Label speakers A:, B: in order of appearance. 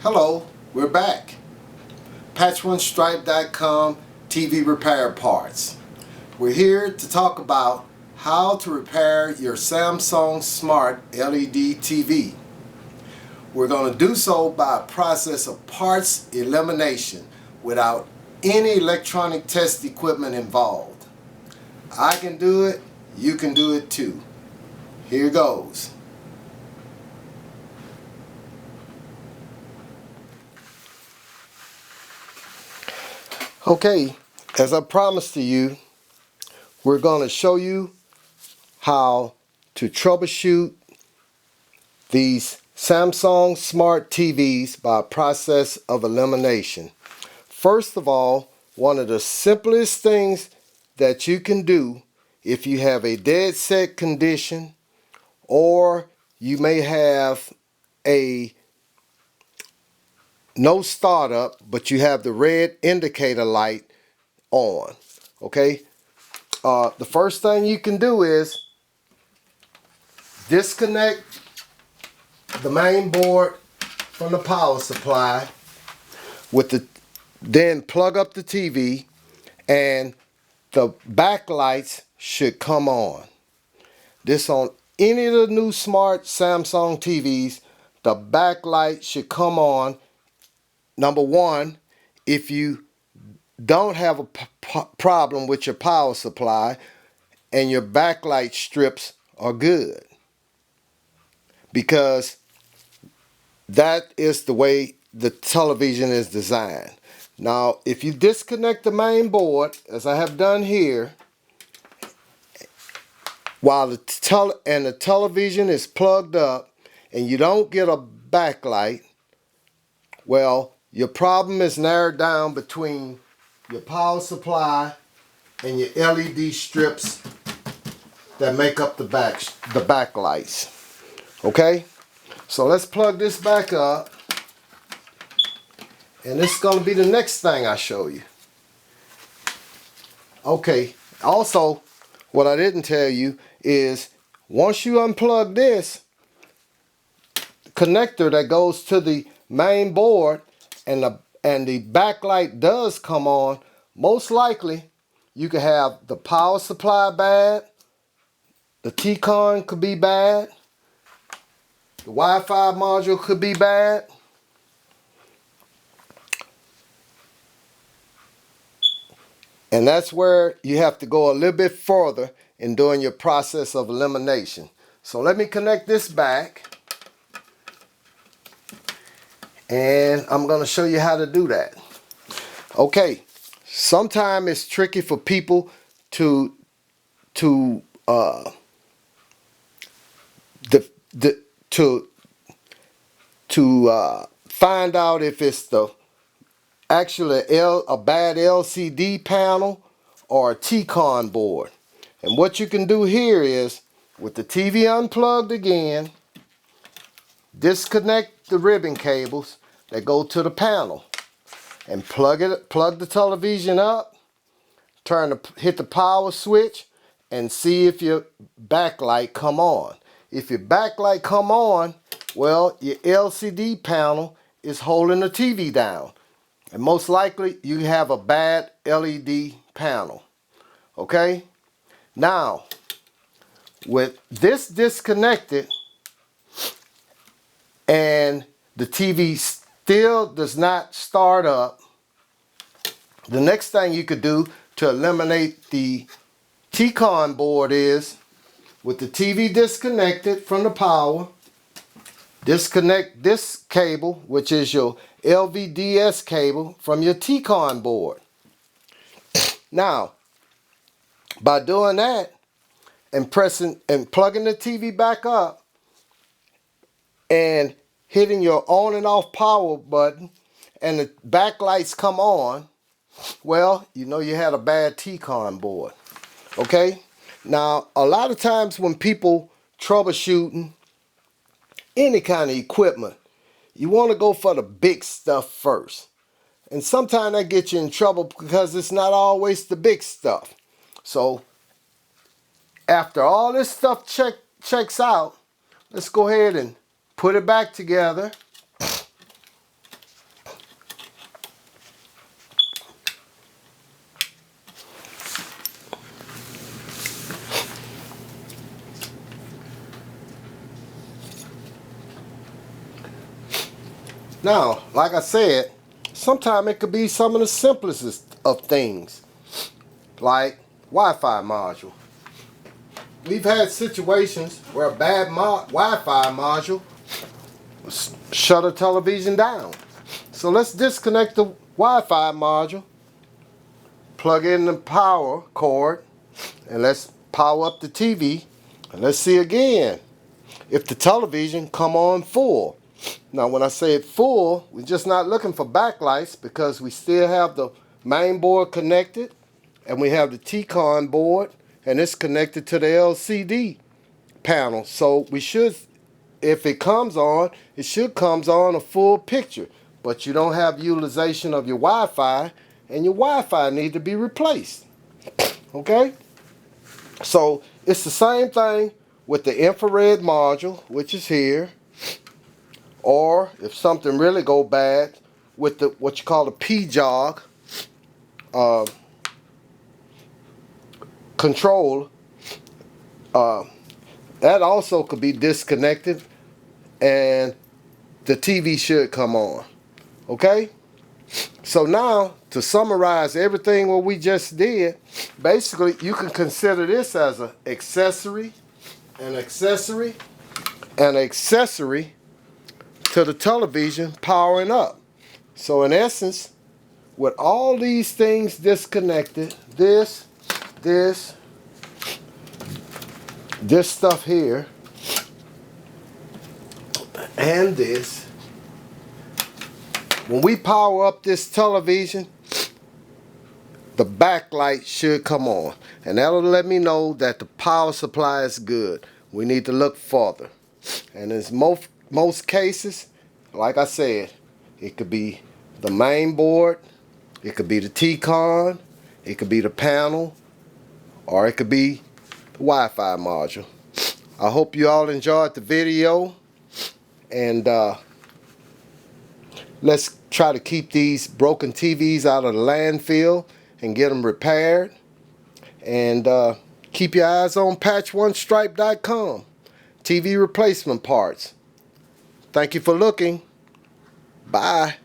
A: Hello, we're back. PatchOneStripe.com TV repair parts. We're here to talk about how to repair your Samsung Smart LED TV. We're going to do so by a process of parts elimination without any electronic test equipment involved. I can do it, you can do it too. Here goes. Okay, as I promised to you, we're going to show you how to troubleshoot these Samsung Smart TVs by a process of elimination. First of all, one of the simplest things that you can do if you have a dead set condition, or you may have a no startup but you have the red indicator light on. Okay, the first thing you can do is disconnect the main board from the power supply then plug up the TV, and the backlights should come on. This on any of the new smart Samsung TVs, the backlight should come on. Number one, if you don't have a problem with your power supply and your backlight strips are good, because that is the way the television is designed. Now, if you disconnect the main board, as I have done here, while the television is plugged up and you don't get a backlight, well, your problem is narrowed down between your power supply and your LED strips that make up the backlights. Okay? So let's plug this back up. And this is going to be the next thing I show you. Okay, also, what I didn't tell you is once you unplug this connector that goes to the main board and the backlight does come on, most likely you could have the power supply bad, the T-con could be bad, the Wi-Fi module could be bad. And that's where you have to go a little bit further in doing your process of elimination. So let me connect this back, and I'm going to show you how to do that. Okay, sometimes it's tricky for people to find out if it's actually a bad LCD panel or a T-con board. And what you can do here is, with the TV unplugged again, disconnect the ribbon cables that go to the panel and plug the television up, hit the power switch, and see if your backlight come on. If your backlight come on, well, your LCD panel is holding the TV down. And most likely you have a bad LED panel. Okay? Now, with this disconnected and the TV still does not start up, the next thing you could do to eliminate the T-con board is, with the TV disconnected from the power, disconnect this cable, which is your LVDS cable, from your T-con board. Now, by doing that and pressing and plugging the TV back up and hitting your on and off power button and the backlights come on, well, you know you had a bad T-con board. Okay? Now, a lot of times when people troubleshooting any kind of equipment, you want to go for the big stuff first. And sometimes that gets you in trouble because it's not always the big stuff. So after all this stuff checks out, let's go ahead and put it back together. Now, like I said, sometimes it could be some of the simplest of things, like Wi-Fi module. We've had situations where a bad Wi-Fi module shut a television down. So let's disconnect the Wi-Fi module, plug in the power cord, and let's power up the TV, and let's see again if the television come on full. Now when I say it full, we're just not looking for backlights because we still have the main board connected and we have the T-con board and it's connected to the LCD panel. So we should, if it comes on, it should comes on a full picture. But you don't have utilization of your Wi-Fi and your Wi-Fi need to be replaced. Okay? So it's the same thing with the infrared module, which is here, or if something really go bad with the what you call the P-jog control, that also could be disconnected and the TV should come on. Okay? So now, to summarize everything what we just did, basically you can consider this as an accessory to the television powering up. So in essence, with all these things disconnected, this stuff here, and this, when we power up this television, the backlight should come on. And that'll let me know that the power supply is good. We need to look further. And in most cases, like I said, it could be the main board, it could be the T-con, it could be the panel, or it could be the Wi-Fi module. I hope you all enjoyed the video. And let's try to keep these broken TVs out of the landfill and get them repaired. And keep your eyes on patchonestripe.com. TV replacement parts. Thank you for looking. Bye.